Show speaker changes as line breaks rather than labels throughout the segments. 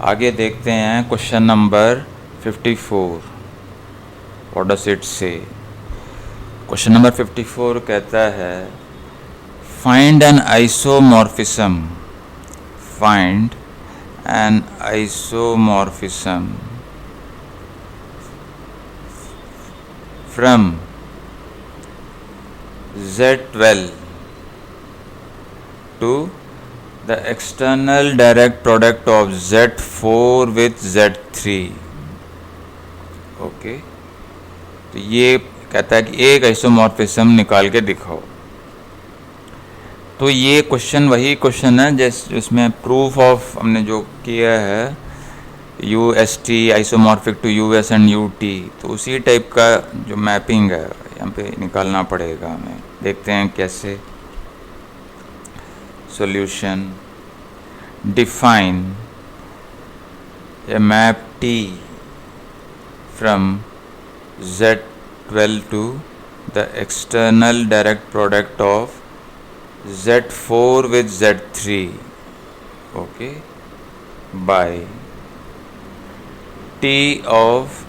आगे देखते हैं question number 54। What does it से? क्वेश्चन नंबर 54 कहता है find N isomorphism, find N isomorphism from Z12 to the external direct product of Z4 with Z3। Okay, तो ये कहता है कि एक आइसोमॉर्फिज्म निकाल के दिखाओ। तो ये क्वेश्चन वही क्वेश्चन है जिसमें प्रूफ ऑफ हमने जो किया है UST isomorphic to US and UT, तो उसी टाइप का जो मैपिंग है यहाँ पे निकालना पड़ेगा हमें। देखते हैं कैसे। Solution, define a map T from Z12 to the external direct product of Z4 with Z3, okay, by T of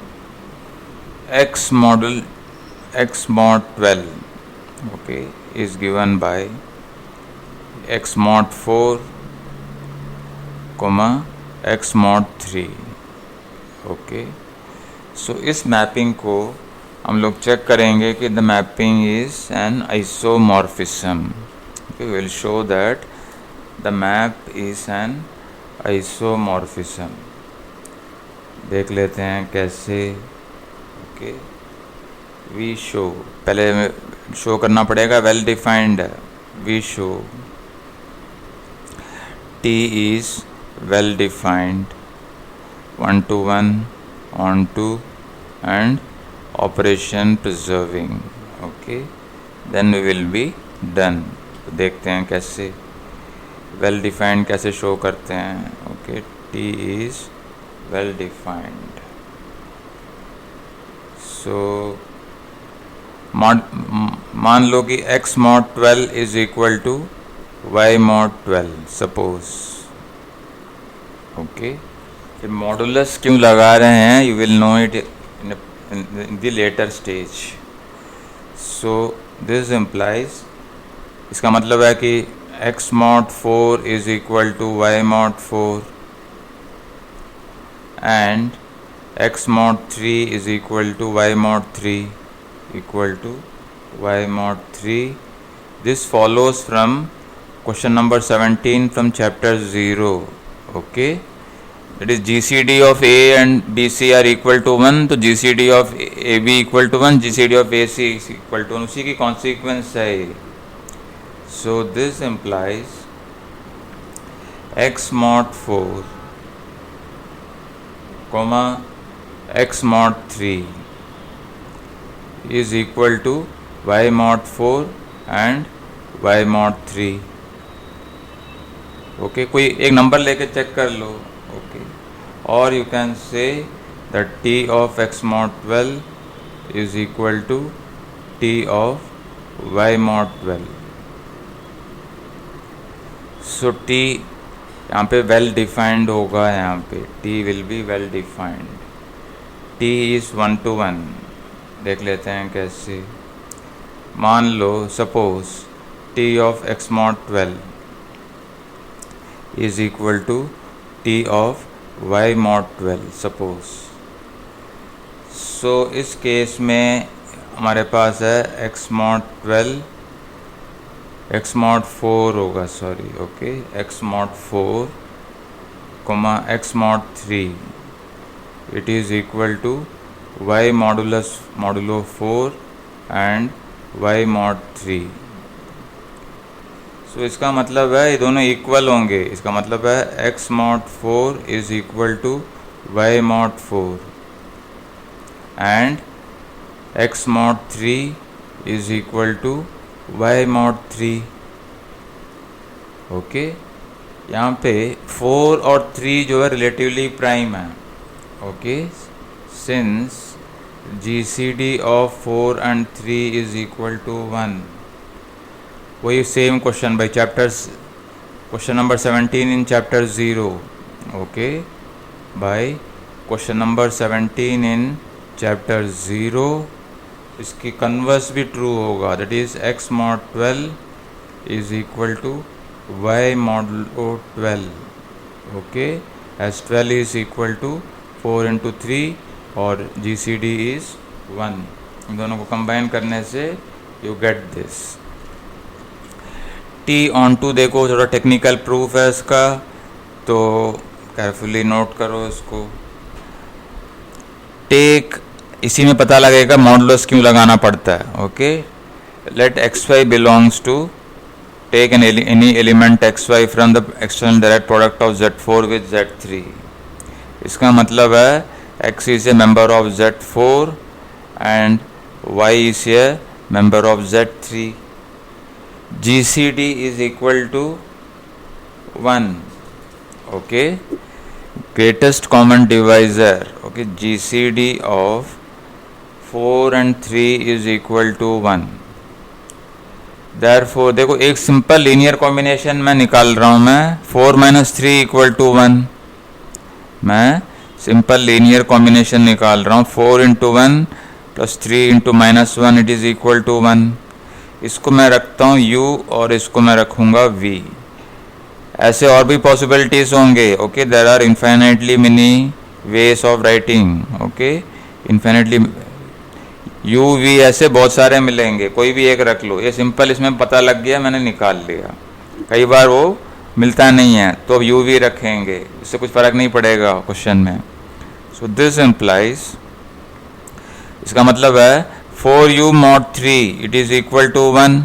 X model X mod 12, okay, is given by X mod 4, comma X mod 3, okay। So इस mapping को हम लोग check करेंगे कि the mapping is an isomorphism. Okay, will show that the map is an isomorphism. देख लेते हैं कैसे। ओके, वी शो, पहले शो करना पड़ेगा well defined. We show T is well defined 1 to 1 on to and operation preserving, okay, then we will be done। तो देखते हैं कैसे वेल डिफाइंड कैसे शो करते हैं। Okay, T is well defined. So मान लो कि x mod 12 is equal to y mod 12 suppose. Okay, फिर मॉडुलस क्यों लगा रहे हैं, you will know it in the later stage. So this implies, इसका मतलब है कि x mod 4 is equal to y mod 4 and x mod 3 is equal to y mod 3 equal to y mod 3। This follows from question number 17 from chapter 0। Okay, that is GCD of A and BC are equal to 1, तो GCD of AB equal to 1, GCD of AC is equal to 1, उसी की consequence है ये। So this implies x mod 4 comma x mod 3 is equal to y mod 4 and y mod 3। Okay, कोई एक number लेके check कर लो। Okay, और you can say that T of x mod 12 is equal to T of y mod 12। So T यहाँ पे well defined होगा, यहाँ पे T will be well defined. T is 1 to 1। देख लेते हैं कैसे। मान लो suppose T of x mod 12 is equal to T of y mod 12 suppose. So इस केस में हमारे पास है x mod 12, x mod 4 होगा, sorry. Okay, x mod 4 comma x mod 3 it is equal to y modulo 4 and y mod 3। तो इसका मतलब है ये दोनों इक्वल होंगे। इसका मतलब है x mod 4 is equal to y mod 4 and x mod 3 is equal to y mod 3। Okay, यहाँ पे 4 और 3 जो है रिलेटिवली प्राइम है। Okay, since GCD of 4 and 3 is equal to 1। वही same question by chapters, question number 17 in chapter 0। ओके, by question number 17 in chapter 0। इसकी converse भी ट्रू होगा, that is x mod 12 is equal to y modulo 12, okay, as 12 is equal to 4 into 3 और GCD is 1। इन दोनों को combine करने से you get this. T on 2 देखो, थोड़ा टेक्निकल प्रूफ है इसका, तो केयरफुली नोट करो इसको। टेक, इसी में पता लगेगा मॉडुलस क्यों लगाना पड़ता है। Okay, let xy belongs to, take any element xy from the external direct product of Z4 with Z3। इसका मतलब है x is a member of Z4 and y is a member of Z3। GCD is equal to 1, okay, greatest common divisor, okay, GCD of 4 and 3 is equal to 1। therefore देखो एक simple linear combination में निकाल रहा हूँ मैं, 4 minus 3 equal to 1। मैं simple linear combination निकाल रहा हूँ, 4 into 1 plus 3 into minus 1 it is equal to 1। इसको मैं रखता हूँ U और इसको मैं रखूँगा V। ऐसे और भी पॉसिबिलिटीज होंगे, okay, there are infinitely many ways of writing, okay, infinitely u v ऐसे बहुत सारे मिलेंगे, कोई भी एक रख लो। ये सिंपल इसमें पता लग गया, मैंने निकाल लिया। कई बार वो मिलता नहीं है तो अब यू वी रखेंगे, इससे कुछ फ़र्क नहीं पड़ेगा क्वेश्चन में। सो दिस इम्प्लाइज, इसका मतलब है 4u mod 3 it is equal to 1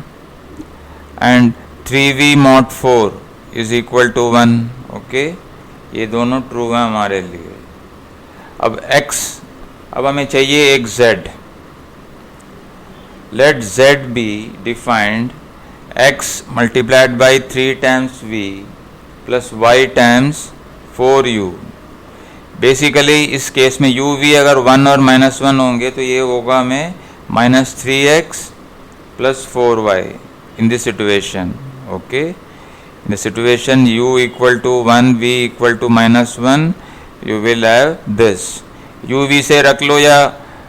and 3v mod 4 is equal to 1, okay, ये दोनों ट्रू हैं हमारे लिए। अब x, अब हमें चाहिए एक z। Let z be defined x multiplied by 3 times v plus y times 4u। Basically इस केस में u v अगर 1 और -1 होंगे तो ये होगा हमें -3x plus 4y in this situation, okay. In the situation u equal to 1, v equal to -1, you will have this। u v से रख लो या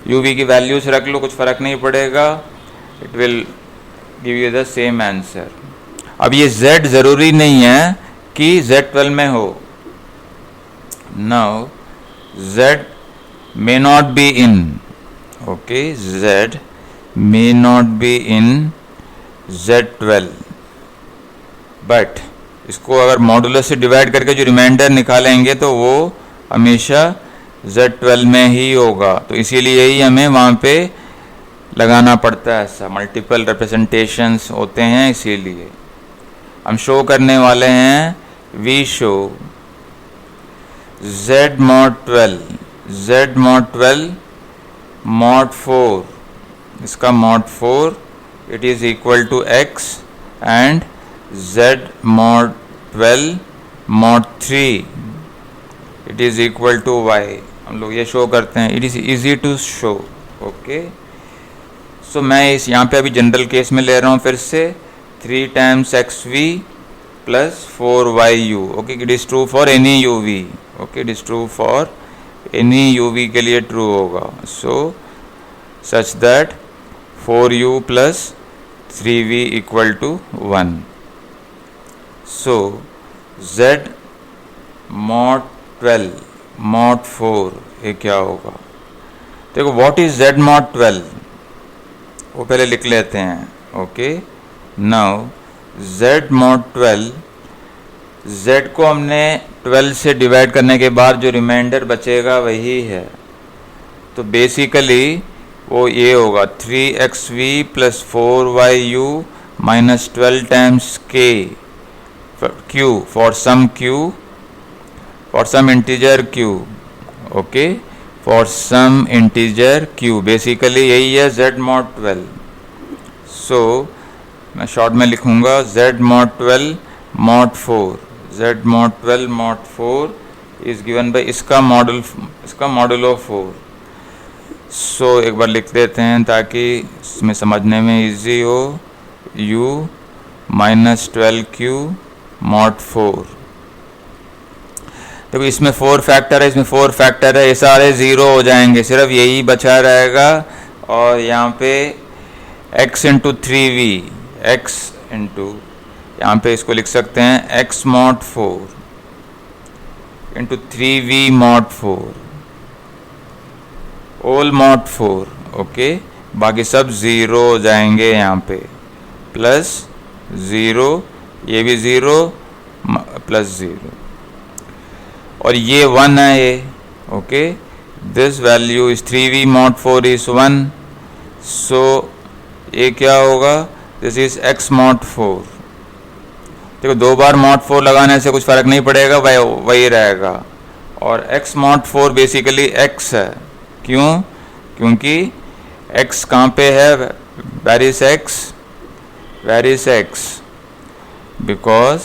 u v की वैल्यू से रख लो, कुछ फ़र्क नहीं पड़ेगा, it will give you the same answer। अब ये z ज़रूरी नहीं है कि Z12 में हो। Now z may not be in, okay, z may not be in Z12, but इसको अगर मॉडुलस से डिवाइड करके जो रिमाइंडर निकालेंगे तो वो हमेशा Z12 में ही होगा, तो इसीलिए ही हमें वहाँ पे लगाना पड़ता है। ऐसा मल्टीपल रिप्रेजेंटेशंस होते हैं, इसीलिए हम शो करने वाले हैं we show Z mod 12 mod 4, इसका mod 4 it is equal to x and Z mod 12 mod 3 it is equal to y। हम लोग ये शो करते हैं, it is easy to show, okay. So मैं इस यहाँ पे अभी जनरल केस में ले रहा हूँ फिर से 3 times xv plus 4yu, okay, it is true for any uv, okay, it is true for any uv के लिए ट्रू होगा। So such that 4u plus 3v equal to 1। So z mod 12 mod 4 ये क्या होगा? देखो what is z mod 12 वो पहले लिख लेते हैं, okay. Now z mod 12, z को हमने 12 से डिवाइड करने के बाद जो रिमाइंडर बचेगा वही है, तो बेसिकली वो ये होगा 3xv plus 4yu minus 12 times k q for some integer q, okay, for some integer q, basically यही है z mod 12। सो मैं शॉर्ट में लिखूंगा z mod 12 mod 4, z mod 12 mod 4 is given by इसका मॉडुलो 4। सो एक बार लिख देते हैं ताकि इसमें समझने में इजी हो, u माइनस 12q mod 4। देखो इसमें 4 फैक्टर है, इसमें 4 फैक्टर है, ये सारे ज़ीरो हो जाएंगे, सिर्फ यही बचा रहेगा। और यहाँ पे x into 3v, x into, यहाँ पे इसको लिख सकते हैं x mod 4 into 3v mod 4 ओल मॉड 4। ओके, बाकी सब ज़ीरो हो जाएंगे यहाँ पे, प्लस ज़ीरो, ये भी ज़ीरो, प्लस ज़ीरो, और ये 1 है ये। Okay, this value is 3v mod 4 is 1, सो ये क्या होगा, दिस इज x मॉड 4। देखो 2 बार मॉड 4 लगाने से कुछ फ़र्क नहीं पड़ेगा, वही रहेगा। और x मॉड 4 बेसिकली x है, क्यों? क्योंकि x कहाँ पे है, where is x, because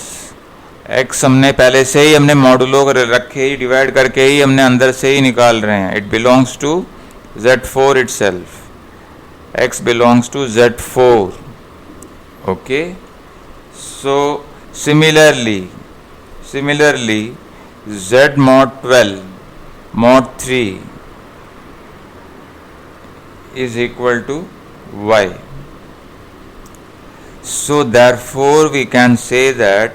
x हमने पहले से ही हमने मॉडुलो रखे ही, डिवाइड करके ही हमने अंदर से ही निकाल रहे हैं। It belongs to Z4 itself, x belongs to Z4। okay, so similarly Z mod 12 mod 3 is equal to y. So therefore we can say that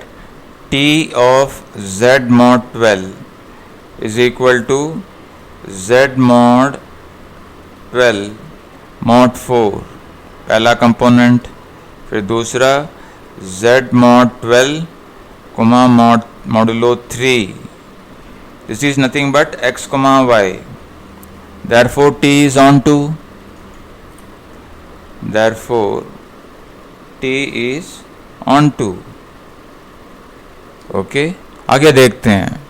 T of Z mod 12 is equal to Z mod 12 mod 4, पहला component. फिर दूसरा Z mod 12 comma modulo 3, this is nothing but x comma y, therefore T is on 2, therefore T is on 2। Okay, आगे देखते हैं।